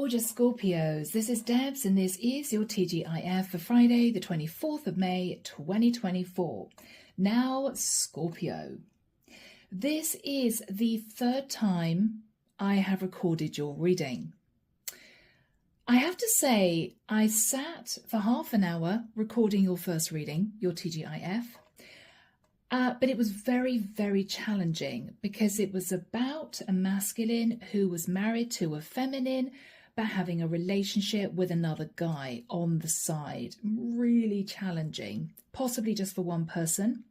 gorgeous Scorpios, this is Debs and this is your TGIF for Friday the 24th of May 2024. Now Scorpio, this is the third time I have recorded your reading. I have to say I sat for half an hour recording your first reading, your TGIF, but it was very, very challenging because it was about a masculine who was married to a feminine but having a relationship with another guy on the side. Really challenging, possibly just for one person.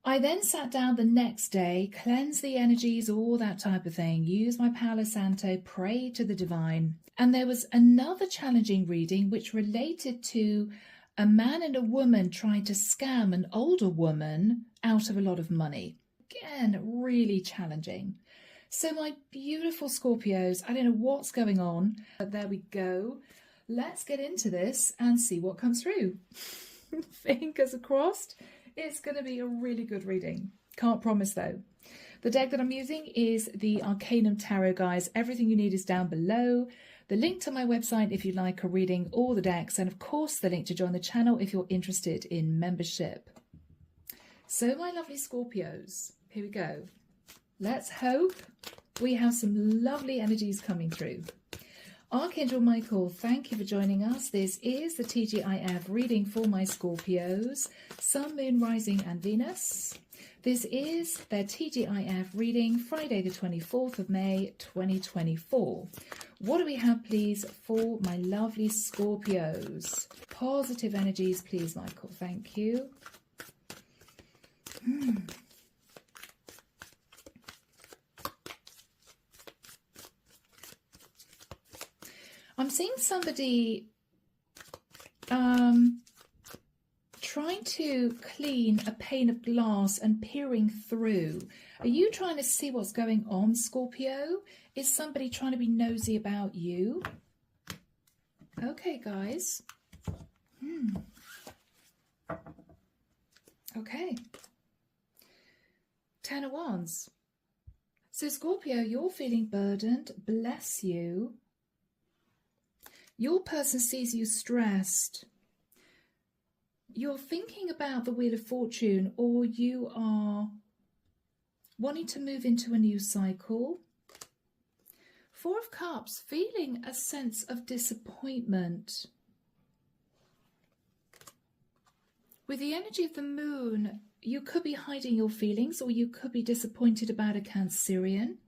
I then sat down the next day, cleansed the energies, all that type of thing, used my Palo Santo, prayed to the divine. And there was another challenging reading which related to a man and a woman trying to scam an older woman out of a lot of money. Again, really challenging. So my beautiful Scorpios, I don't know what's going on, but there we go. Let's get into this and see what comes through. Fingers crossed. It's going to be a really good reading. Can't promise though. The deck that I'm using is the Arcanum Tarot, guys. Everything you need is down below. The link to my website if you'd like a reading, all the decks, and of course the link to join the channel if you're interested in membership. So my lovely Scorpios, here we go. Let's hope we have some lovely energies coming through. Archangel Michael, thank you for joining us. This is the TGIF reading for my Scorpios, Sun, Moon, Rising and Venus. This is their TGIF reading, Friday the 24th of May 2024. What do we have, please, for my lovely Scorpios? Positive energies, please, Michael. Thank you. I'm seeing somebody trying to clean a pane of glass and peering through. Are you trying to see what's going on, Scorpio? Is somebody trying to be nosy about you? Okay, guys. Okay. 10 of Wands. So, Scorpio, you're feeling burdened. Bless you. Your person sees you stressed. You're thinking about the Wheel of Fortune, or you are wanting to move into a new cycle. 4 of Cups, feeling a sense of disappointment. With the energy of the Moon, you could be hiding your feelings, or you could be disappointed about a Cancerian.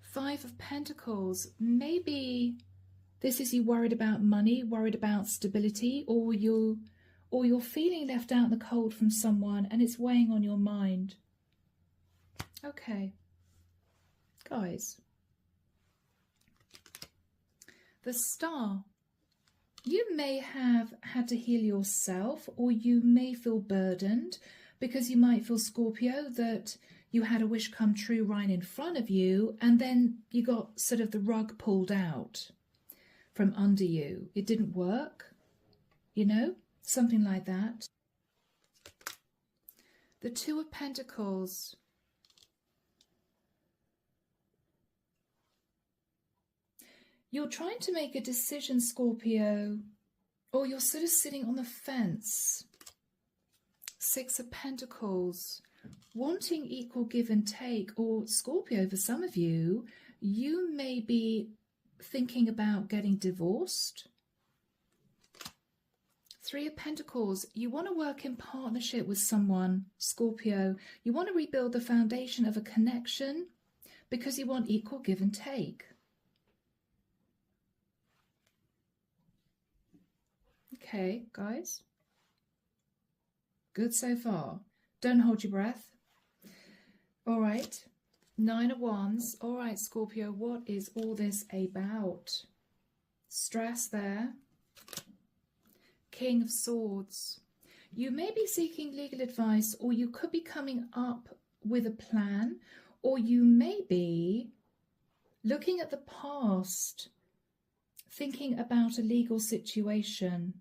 5 of Pentacles, maybe this is you worried about money, worried about stability, or you're feeling left out in the cold from someone and it's weighing on your mind. Okay, guys. The Star. You may have had to heal yourself, or you may feel burdened because you might feel, Scorpio, that you had a wish come true right in front of you and then you got sort of the rug pulled out from under you. It didn't work, you know, something like that. The 2 of Pentacles. You're trying to make a decision, Scorpio, or you're sort of sitting on the fence. 6 of Pentacles, wanting equal give and take, or Scorpio, for some of you, you may be thinking about getting divorced. 3 of Pentacles, you want to work in partnership with someone, Scorpio. You want to rebuild the foundation of a connection because you want equal give and take. Okay, guys. Good so far. Don't hold your breath. All right. 9 of Wands. All right, Scorpio, what is all this about? Stress there. King of Swords. You may be seeking legal advice, or you could be coming up with a plan, or you may be looking at the past, thinking about a legal situation.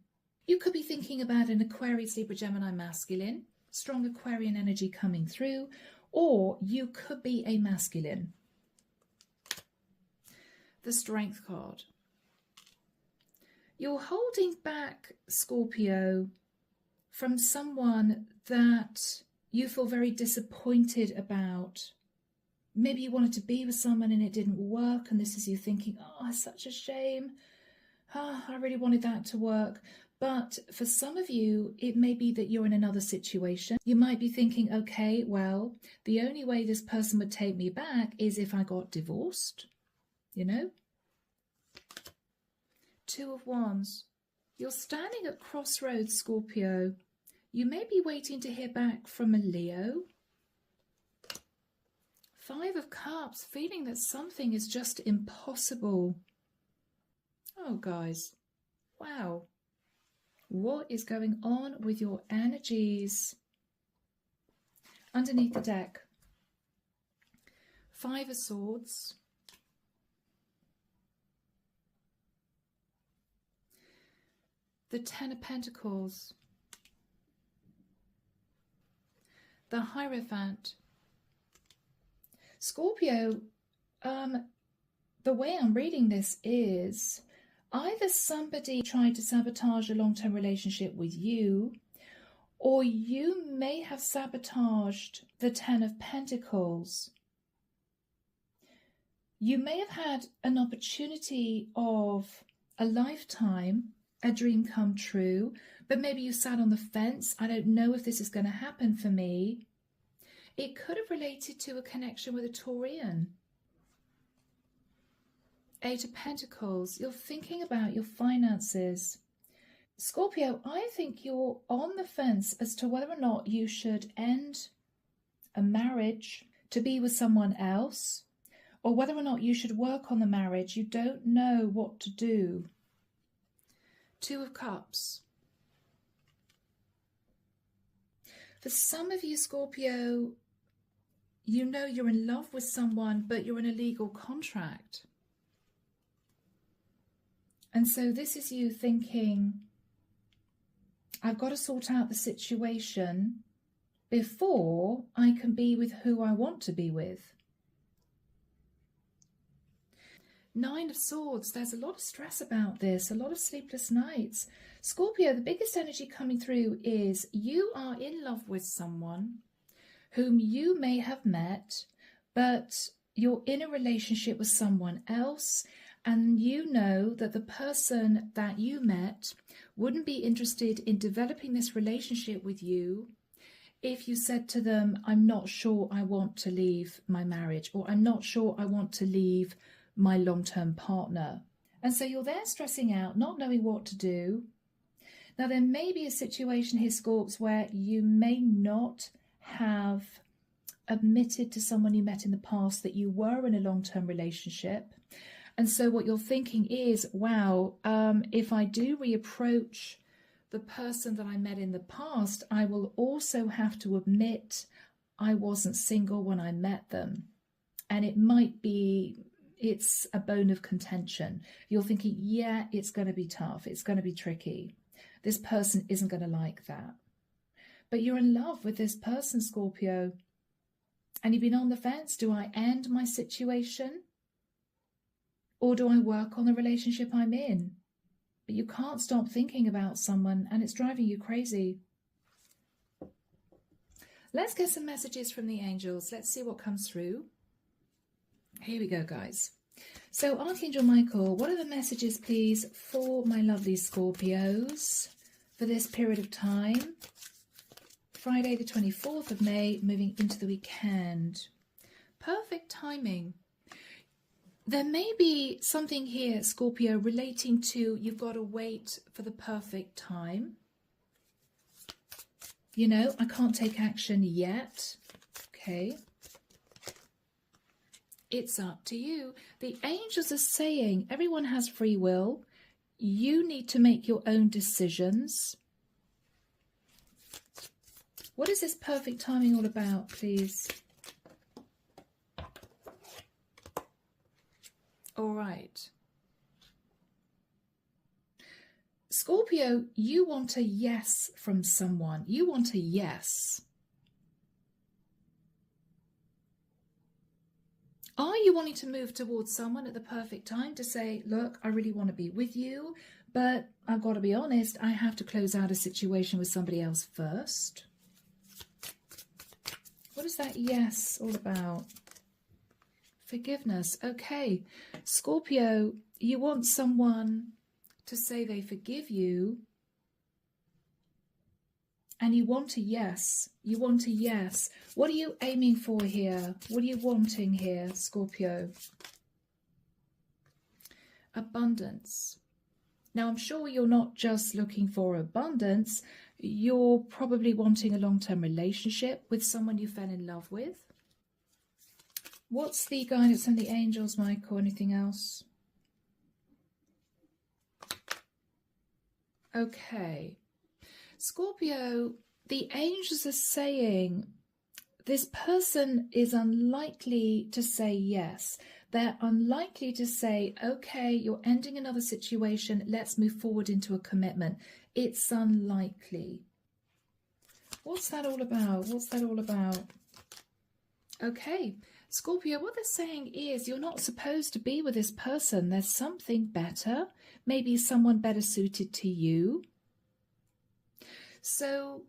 You could be thinking about an Aquarius, Libra, Gemini masculine, strong Aquarian energy coming through, or you could be a masculine. the Strength card. You're holding back, Scorpio, from someone that you feel very disappointed about. Maybe you wanted to be with someone and it didn't work, and this is you thinking, oh, it's such a shame. Oh, I really wanted that to work. But for some of you, it may be that you're in another situation. You might be thinking, okay, well, the only way this person would take me back is if I got divorced, you know? Two of Wands. You're standing at crossroads, Scorpio. You may be waiting to hear back from a Leo. Five of Cups, feeling that something is just impossible. Oh, guys. Wow. What is going on with your energies? Underneath the deck. Five of Swords. The Ten of Pentacles. The Hierophant. Scorpio, the way I'm reading this is either somebody tried to sabotage a long-term relationship with you, or you may have sabotaged the Ten of Pentacles. You may have had an opportunity of a lifetime, a dream come true, but maybe you sat on the fence. I don't know if this is going to happen for me. It could have related to a connection with a Taurian. Eight of Pentacles. You're thinking about your finances. Scorpio, I think you're on the fence as to whether or not you should end a marriage to be with someone else, or whether or not you should work on the marriage. You don't know what to do. Two of Cups. For some of you, Scorpio, you know you're in love with someone, but you're in a legal contract. And so this is you thinking, I've got to sort out the situation before I can be with who I want to be with. Nine of Swords, there's a lot of stress about this, a lot of sleepless nights. Scorpio, the biggest energy coming through is you are in love with someone whom you may have met, but you're in a relationship with someone else, and you know that the person that you met wouldn't be interested in developing this relationship with you if you said to them, I'm not sure I want to leave my marriage, or I'm not sure I want to leave my long-term partner. And so you're there stressing out, not knowing what to do. Now, there may be a situation here, Scorps, where you may not have admitted to someone you met in the past that you were in a long-term relationship. And so what you're thinking is, wow, if I do reapproach the person that I met in the past, I will also have to admit I wasn't single when I met them. And it might be, it's a bone of contention. You're thinking, yeah, it's going to be tough. It's going to be tricky. This person isn't going to like that. But you're in love with this person, Scorpio. And you've been on the fence. Do I end my situation? Or do I work on the relationship I'm in? But you can't stop thinking about someone and it's driving you crazy. Let's get some messages from the angels. Let's see what comes through. Here we go, guys. So Archangel Michael, what are the messages, please, for my lovely Scorpios for this period of time? Friday the 24th of May, moving into the weekend. Perfect timing. There may be something here, Scorpio, relating to you've got to wait for the perfect time. You know, I can't take action yet. Okay. It's up to you. The angels are saying everyone has free will. You need to make your own decisions. What is this perfect timing all about, please? All right. Scorpio, you want a yes from someone. You want a yes. Are you wanting to move towards someone at the perfect time to say, look, I really want to be with you, but I've got to be honest, I have to close out a situation with somebody else first? What is that yes all about? Forgiveness. Okay. Scorpio, you want someone to say they forgive you, and you want a yes. You want a yes. What are you aiming for here? What are you wanting here, Scorpio? Abundance. Now, I'm sure you're not just looking for abundance. You're probably wanting a long-term relationship with someone you fell in love with. What's the guidance from the angels, Michael? Anything else? Okay. Scorpio, the angels are saying this person is unlikely to say yes. They're unlikely to say, okay, you're ending another situation, let's move forward into a commitment. It's unlikely. What's that all about? What's that all about? Okay, Scorpio, what they're saying is you're not supposed to be with this person. There's something better, maybe someone better suited to you. So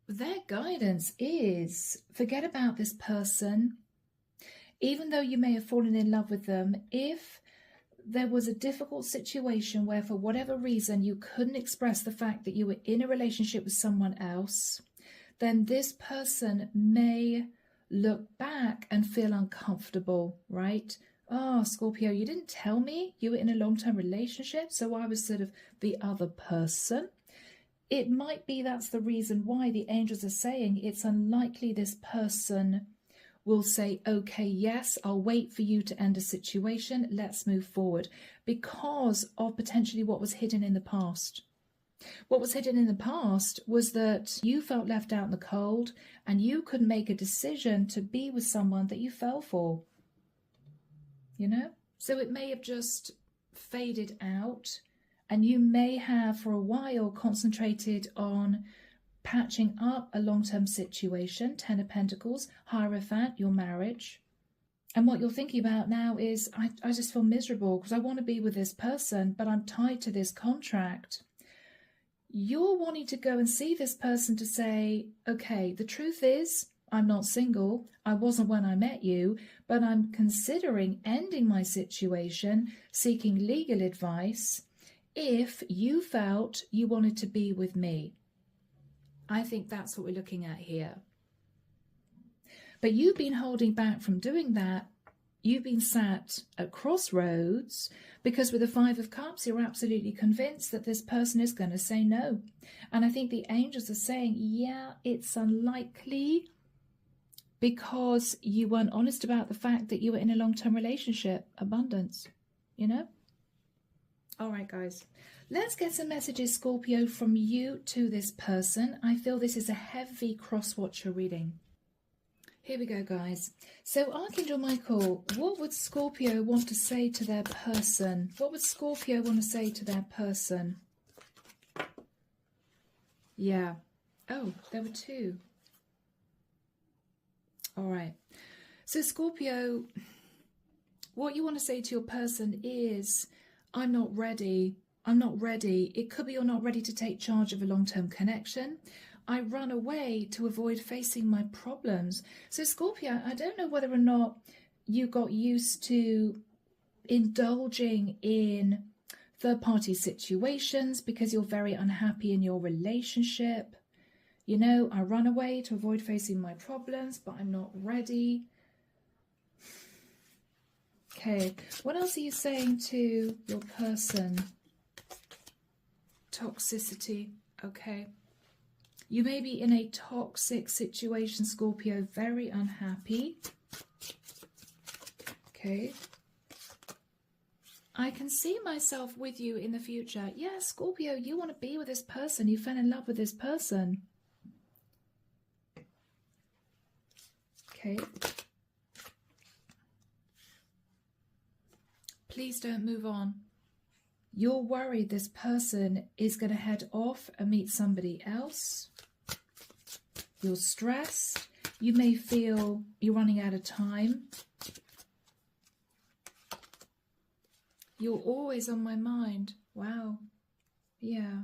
their guidance is forget about this person. Even though you may have fallen in love with them, if there was a difficult situation where for whatever reason you couldn't express the fact that you were in a relationship with someone else, then this person may look back and feel uncomfortable, right? Oh, Scorpio, you didn't tell me you were in a long-term relationship, so I was sort of the other person. It might be that's the reason why the angels are saying it's unlikely this person will say, okay, yes, I'll wait for you to end a situation. Let's move forward, because of potentially what was hidden in the past. What was hidden in the past was that you felt left out in the cold and you couldn't make a decision to be with someone that you fell for, you know? So it may have just faded out, and you may have for a while concentrated on patching up a long-term situation, 10 of Pentacles, Hierophant, your marriage. And what you're thinking about now is, I just feel miserable because I want to be with this person, but I'm tied to this contract. You're wanting to go and see this person to say, okay, the truth is, I'm not single. I wasn't when I met you, but I'm considering ending my situation, seeking legal advice, if you felt you wanted to be with me. I think that's what we're looking at here. But you've been holding back from doing that. You've been sat at crossroads because with the Five of Cups, you're absolutely convinced that this person is going to say no. And I think the angels are saying, yeah, it's unlikely because you weren't honest about the fact that you were in a long-term relationship. Abundance, you know? All right, guys. Let's get some messages, Scorpio, from you to this person. I feel this is a heavy cross-watcher reading. Here we go, guys. So, Archangel Michael, what would Scorpio want to say to their person? What would Scorpio want to say to their person? Yeah. Oh, there were two. All right. So, Scorpio, what you want to say to your person is, I'm not ready. I'm not ready. It could be you're not ready to take charge of a long-term connection. I run away to avoid facing my problems. So Scorpio, I don't know whether or not you got used to indulging in third-party situations because you're very unhappy in your relationship. You know, I run away to avoid facing my problems, but I'm not ready. Okay, what else are you saying to your person? Toxicity. Okay. You may be in a toxic situation, Scorpio, very unhappy. Okay. I can see myself with you in the future. Yeah, Scorpio, you want to be with this person. You fell in love with this person. Okay. Please don't move on. You're worried this person is going to head off and meet somebody else. You're stressed. You may feel you're running out of time. You're always on my mind. Wow. Yeah.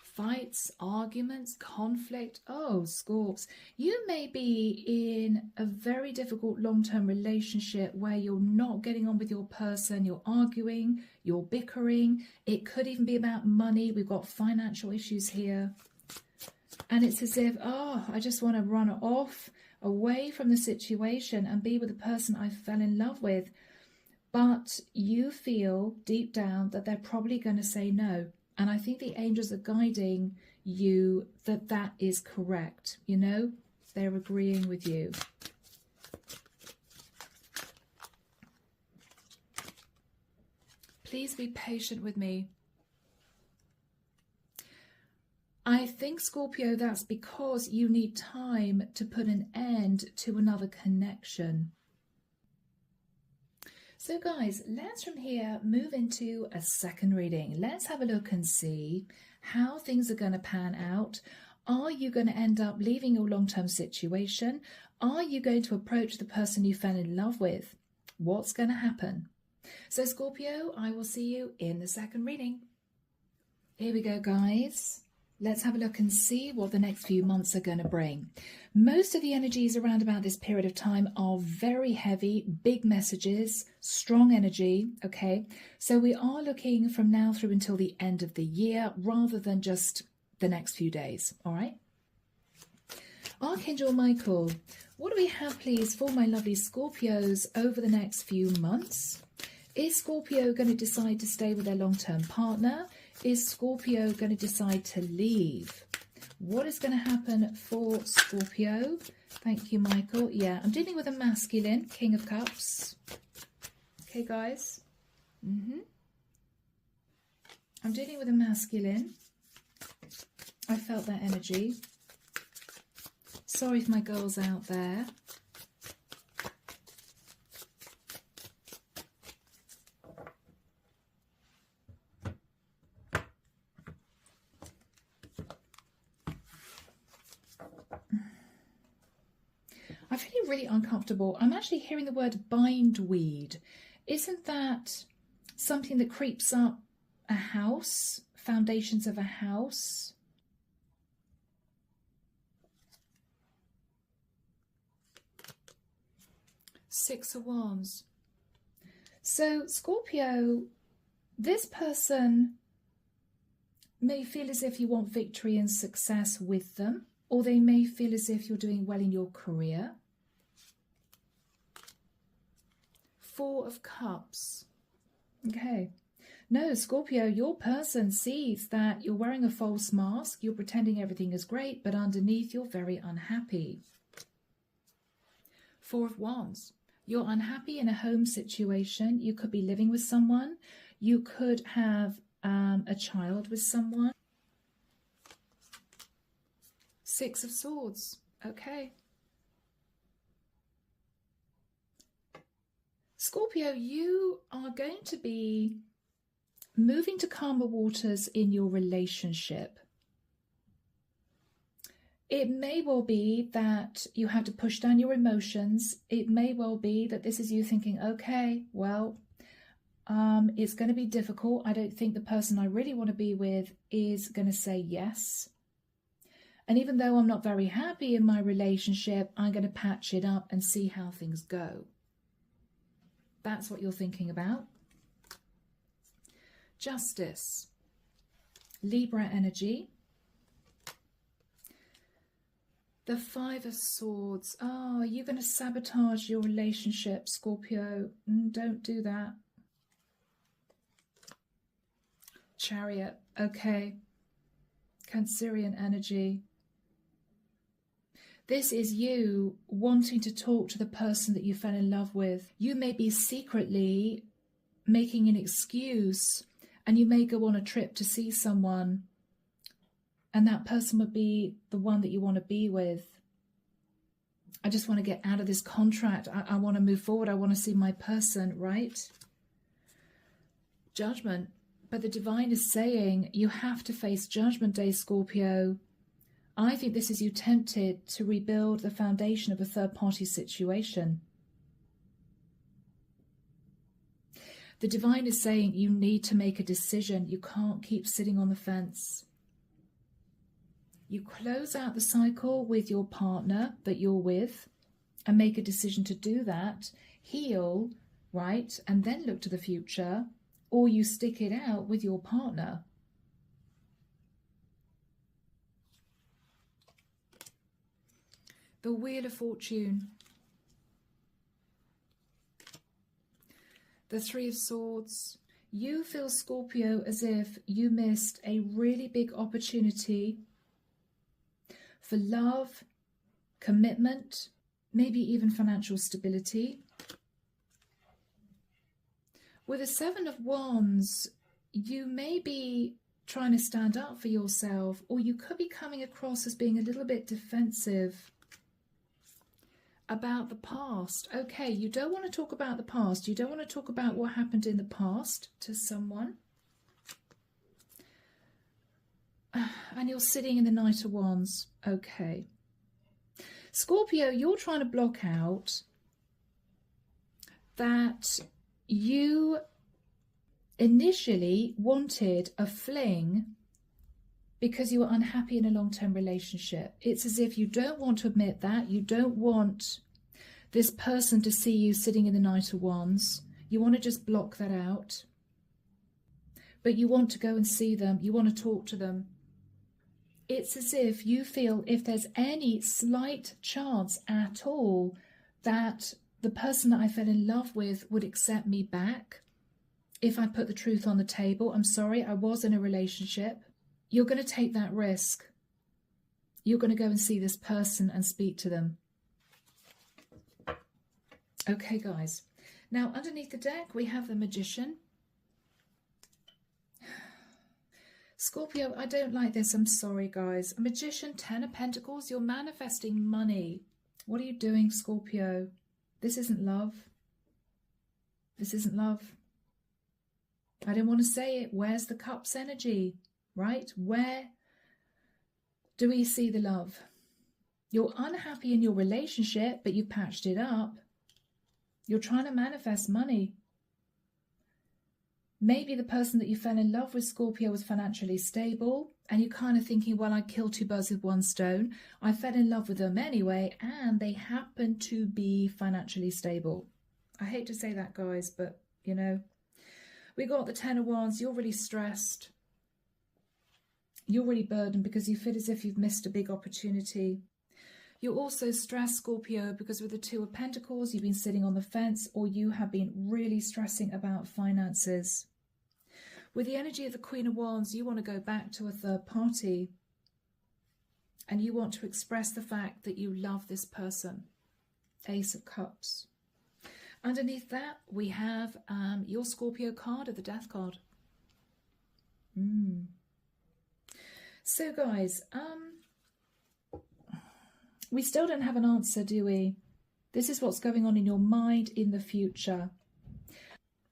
Fights, arguments, conflict. Oh, Scorps, you may be in a very difficult long-term relationship where you're not getting on with your person, you're arguing, you're bickering. It could even be about money. We've got financial issues here. And it's as if, oh, I just want to run off away from the situation and be with the person I fell in love with. But you feel deep down that they're probably going to say no. And I think the angels are guiding you that that is correct. You know, they're agreeing with you. Please be patient with me. I think, Scorpio, that's because you need time to put an end to another connection. So guys, let's from here move into a second reading. Let's have a look and see how things are going to pan out. Are you going to end up leaving your long-term situation? Are you going to approach the person you fell in love with? What's going to happen? So Scorpio, I will see you in the second reading. Here we go, guys. Let's have a look and see what the next few months are going to bring. Most of the energies around about this period of time are very heavy, big messages, strong energy, okay? So we are looking from now through until the end of the year rather than just the next few days, all right? Archangel Michael, what do we have, please, for my lovely Scorpios over the next few months? Is Scorpio going to decide to stay with their long-term partner? Is Scorpio going to decide to leave? What is going to happen for Scorpio? Thank you, Michael. Yeah, I'm dealing with a masculine, King of Cups. Okay, guys. I'm dealing with a masculine. I felt that energy. Sorry if my girl's out there. I'm feeling really uncomfortable. I'm actually hearing the word bindweed. Isn't that something that creeps up a house, foundations of a house? Six of Wands. So Scorpio, this person may feel as if you want victory and success with them, or they may feel as if you're doing well in your career. Four of Cups. Okay. No, Scorpio, your person sees that you're wearing a false mask, you're pretending everything is great, but underneath you're very unhappy. Four of Wands. You're unhappy in a home situation. You could be living with someone. You could have a child with someone. Six of Swords. Okay. Scorpio, you are going to be moving to calmer waters in your relationship. It may well be that you have to push down your emotions. It may well be that this is you thinking, okay, well, it's going to be difficult. I don't think the person I really want to be with is going to say yes. And even though I'm not very happy in my relationship, I'm going to patch it up and see how things go. That's what you're thinking about. Justice. Libra energy. The Five of Swords. Oh, are you going to sabotage your relationship, Scorpio? Don't do that. Chariot. Okay. Cancerian energy. This is you wanting to talk to the person that you fell in love with. You may be secretly making an excuse, and you may go on a trip to see someone, and that person would be the one that you want to be with. I just want to get out of this contract. I want to move forward. I want to see my person, right? Judgment. But the divine is saying you have to face Judgment Day, Scorpio. I think this is you tempted to rebuild the foundation of a third-party situation. The divine is saying you need to make a decision. You can't keep sitting on the fence. You close out the cycle with your partner that you're with and make a decision to do that, heal, right, and then look to the future, or you stick it out with your partner. The Wheel of Fortune. The Three of Swords. You feel, Scorpio, as if you missed a really big opportunity for love, commitment, maybe even financial stability. With a Seven of Wands, you may be trying to stand up for yourself, or you could be coming across as being a little bit defensive about the past. Okay, you don't want to talk about the past. You don't want to talk about what happened in the past to someone. And you're sitting in the Knight of Wands. Okay. Scorpio, you're trying to block out that you initially wanted a fling because you were unhappy in a long-term relationship. It's as if you don't want to admit that. You don't want this person to see you sitting in the Knight of Wands. You want to just block that out. But you want to go and see them. You want to talk to them. It's as if you feel if there's any slight chance at all that the person that I fell in love with would accept me back, if I put the truth on the table, I'm sorry, I was in a relationship, you're going to take that risk. You're going to go and see this person and speak to them. Okay, guys. Now, underneath the deck, we have the Magician. Scorpio, I don't like this. I'm sorry, guys. A Magician, 10 of Pentacles. You're manifesting money. What are you doing, Scorpio? This isn't love. This isn't love. I don't want to say it. Where's the Cups energy, right? Where do we see the love? You're unhappy in your relationship, but you've patched it up. You're trying to manifest money. Maybe the person that you fell in love with, Scorpio, was financially stable, and you're kind of thinking, well, I killed two birds with one stone. I fell in love with them anyway, and they happen to be financially stable. I hate to say that, guys, but, you know, we got the 10 of Wands. You're really stressed. You're really burdened because you feel as if you've missed a big opportunity. You're also stressed, Scorpio, because with the 2 of Pentacles, you've been sitting on the fence, or you have been really stressing about finances. With the energy of the Queen of Wands, you want to go back to a third party and you want to express the fact that you love this person. Ace of Cups. Underneath that, we have your Scorpio card of the Death card. So, guys, we still don't have an answer, do we? This is what's going on in your mind in the future.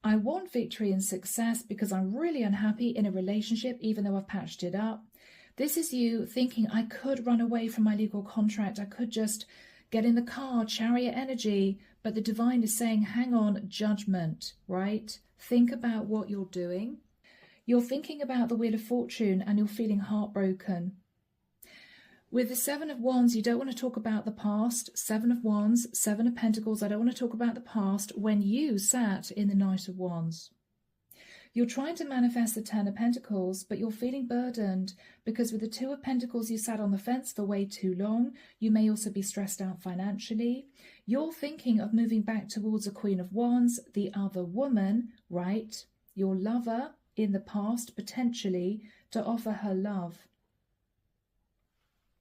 I want victory and success because I'm really unhappy in a relationship, even though I've patched it up. This is you thinking, I could run away from my legal contract. I could just get in the car, chariot energy. But the divine is saying, hang on, judgment, right? Think about what you're doing. You're thinking about the Wheel of Fortune and you're feeling heartbroken. With the 7 of Wands, you don't want to talk about the past. 7 of Wands, 7 of Pentacles, I don't want to talk about the past when you sat in the Knight of Wands. You're trying to manifest the 10 of Pentacles, but you're feeling burdened because with the 2 of Pentacles, you sat on the fence for way too long. You may also be stressed out financially. You're thinking of moving back towards a Queen of Wands, the other woman, right? Your lover in the past, potentially, to offer her love.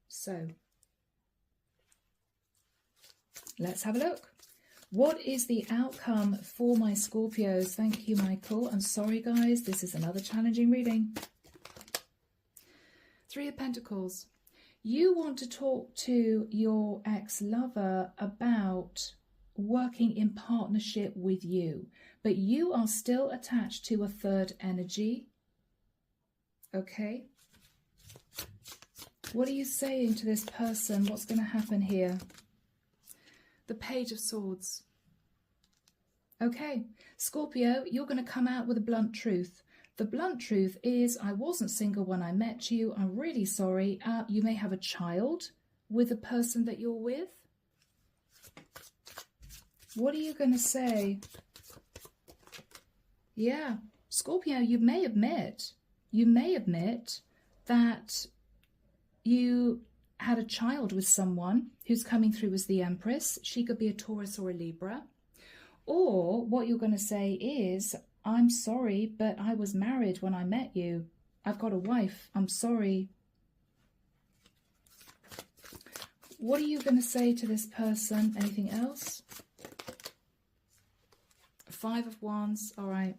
So, let's have a look. What is the outcome for my Scorpios? Thank you, Michael. I'm sorry, guys. This is another challenging reading. 3 of Pentacles. You want to talk to your ex-lover about working in partnership with you, but you are still attached to a third energy. Okay. What are you saying to this person? What's going to happen here? The Page of Swords. Okay, Scorpio, you're going to come out with a blunt truth. The blunt truth is, I wasn't single when I met you. I'm really sorry. You may have a child with the person that you're with. What are you going to say? Yeah, Scorpio, you may admit that you had a child with someone who's coming through as the Empress. She could be a Taurus or a Libra. Or what you're going to say is, I'm sorry, but I was married when I met you. I've got a wife. I'm sorry. What are you going to say to this person? Anything else? Five of Wands. All right.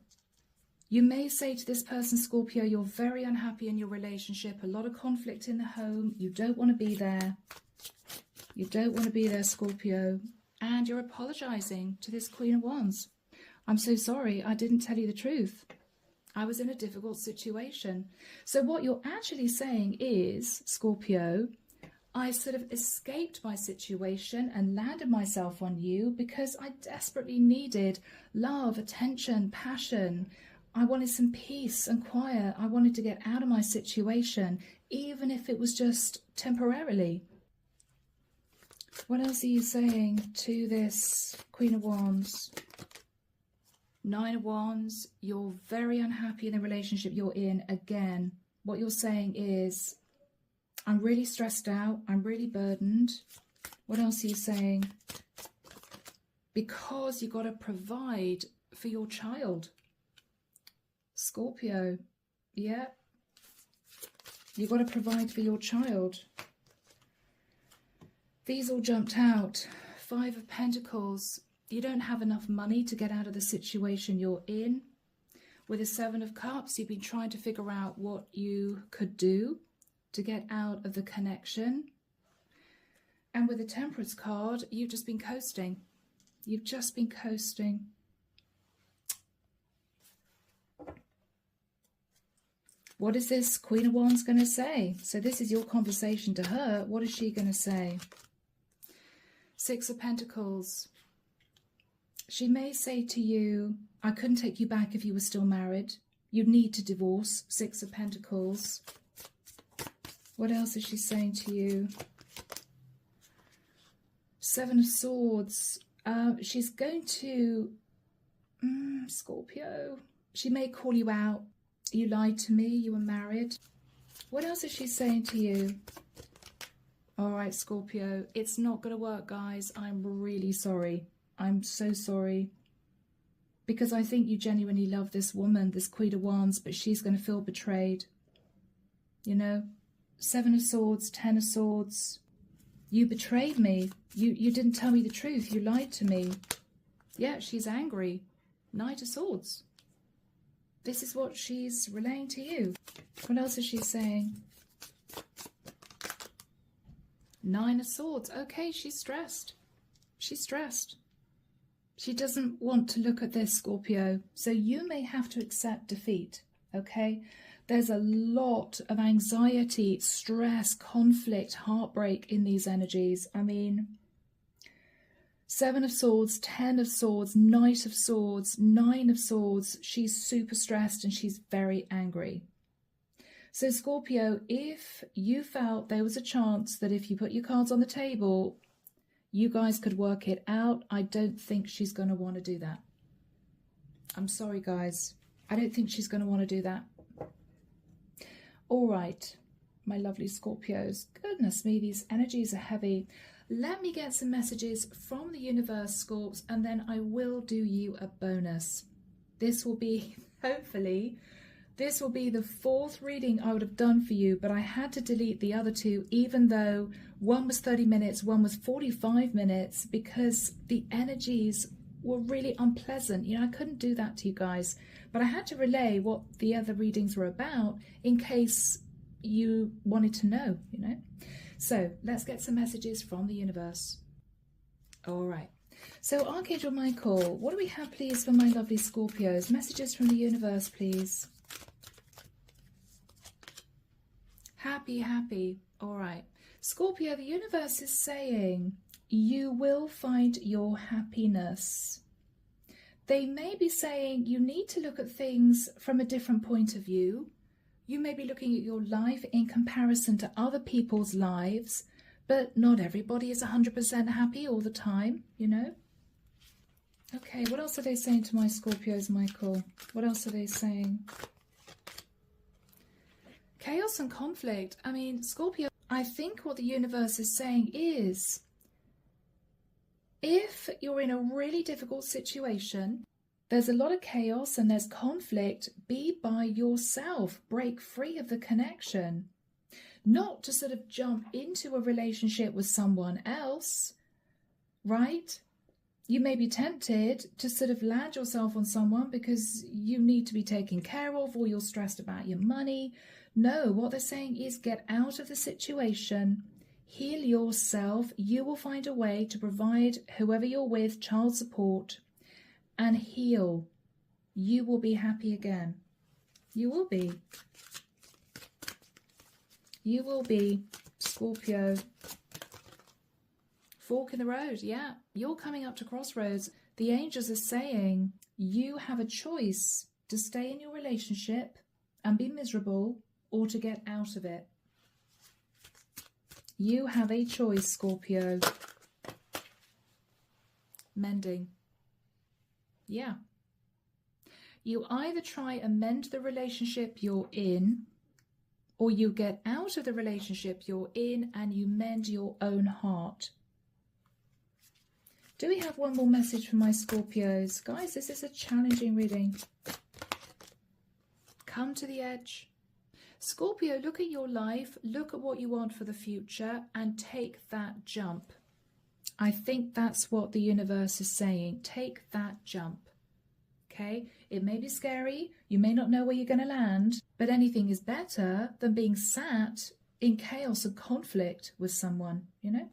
You may say to this person, Scorpio, you're very unhappy in your relationship. A lot of conflict in the home. You don't want to be there. You don't want to be there, Scorpio. And you're apologizing to this Queen of Wands. I'm so sorry, I didn't tell you the truth. I was in a difficult situation. So what you're actually saying is, Scorpio, I sort of escaped my situation and landed myself on you because I desperately needed love, attention, passion. I wanted some peace and quiet. I wanted to get out of my situation, even if it was just temporarily. What else are you saying to this Queen of Wands? Nine of Wands, you're very unhappy in the relationship you're in. Again, what you're saying is, I'm really stressed out. I'm really burdened. What else are you saying? Because you've got to provide for your child. Scorpio, yeah. You've got to provide for your child. These all jumped out. Five of Pentacles. You don't have enough money to get out of the situation you're in. With the Seven of Cups, you've been trying to figure out what you could do to get out of the connection. And with the Temperance card, you've just been coasting. You've just been coasting. What is this Queen of Wands going to say? So this is your conversation to her. What is she going to say? Six of Pentacles. She may say to you, I couldn't take you back if you were still married. You need to divorce. Six of Pentacles. What else is she saying to you? Seven of Swords. She's going to... Scorpio. She may call you out. You lied to me. You were married. What else is she saying to you? All right, Scorpio, it's not going to work, guys. I'm really sorry. I'm so sorry. Because I think you genuinely love this woman, this Queen of Wands, but she's going to feel betrayed. You know? Seven of Swords, Ten of Swords. You betrayed me. You didn't tell me the truth. You lied to me. Yeah, she's angry. Knight of Swords. This is what she's relaying to you. What else is she saying? Nine of Swords. Okay, she's stressed. She's stressed. She doesn't want to look at this, Scorpio. So you may have to accept defeat, okay? There's a lot of anxiety, stress, conflict, heartbreak in these energies. I mean, Seven of Swords, Ten of Swords, Knight of Swords, Nine of Swords. She's super stressed and she's very angry. So Scorpio, if you felt there was a chance that if you put your cards on the table, you guys could work it out, I don't think she's going to want to do that. I'm sorry, guys. I don't think she's going to want to do that. All right, my lovely Scorpios. Goodness me, these energies are heavy. Let me get some messages from the universe, Scorps, and then I will do you a bonus. This will be, hopefully, this will be the fourth reading I would have done for you, but I had to delete the other two, even though one was 30 minutes, one was 45 minutes, because the energies were really unpleasant. You know, I couldn't do that to you guys, but I had to relay what the other readings were about in case you wanted to know, you know. So let's get some messages from the universe. All right. So Archangel Michael, what do we have, please, for my lovely Scorpios? Messages from the universe, please. Happy happy, happy. All right. Scorpio, the universe is saying you will find your happiness. They may be saying you need to look at things from a different point of view. You may be looking at your life in comparison to other people's lives, but not everybody is 100% happy all the time, you know? Okay, what else are they saying to my Scorpios, Michael? What else are they saying? Chaos and conflict. I mean, Scorpio, I think what the universe is saying is, if you're in a really difficult situation, there's a lot of chaos and there's conflict, be by yourself. Break free of the connection. Not to sort of jump into a relationship with someone else, right? You may be tempted to sort of land yourself on someone because you need to be taken care of or you're stressed about your money. No, what they're saying is get out of the situation, heal yourself. You will find a way to provide whoever you're with child support and heal. You will be happy again. You will be. You will be, Scorpio. Fork in the road, yeah. You're coming up to crossroads. The angels are saying you have a choice to stay in your relationship and be miserable or to get out of it. You have a choice, Scorpio. Mending. Yeah. You either try and mend the relationship you're in, or you get out of the relationship you're in and you mend your own heart. Do we have one more message for my Scorpios? Guys, this is a challenging reading. Come to the edge. Scorpio, look at your life, look at what you want for the future and take that jump. I think that's what the universe is saying. Take that jump. Okay? It may be scary. You may not know where you're going to land, but anything is better than being sat in chaos and conflict with someone, you know?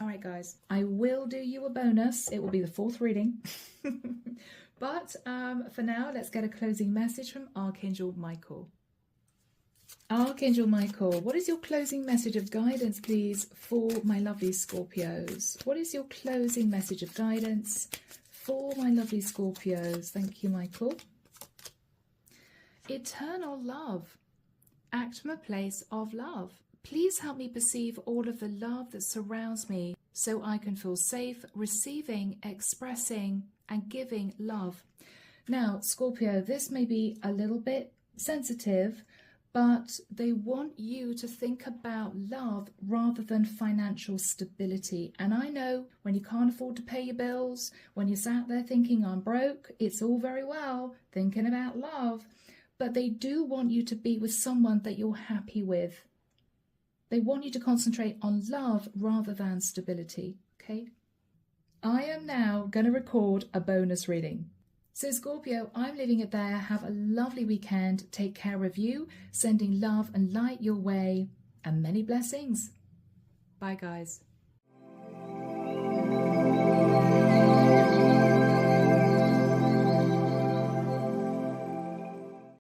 All right, guys, I will do you a bonus. It will be the fourth reading. But for now, let's get a closing message from Archangel Michael. Archangel Michael, what is your closing message of guidance, please, for my lovely Scorpios? What is your closing message of guidance for my lovely Scorpios? Thank you, Michael. Eternal love. Act from a place of love. Please help me perceive all of the love that surrounds me so I can feel safe receiving, expressing, and giving love. Now, Scorpio, this may be a little bit sensitive, but they want you to think about love rather than financial stability. And I know when you can't afford to pay your bills, when you're sat there thinking I'm broke, it's all very well thinking about love, but they do want you to be with someone that you're happy with. They want you to concentrate on love rather than stability, okay? I am now going to record a bonus reading. So Scorpio, I'm leaving it there. Have a lovely weekend. Take care of you. Sending love and light your way and many blessings. Bye, guys.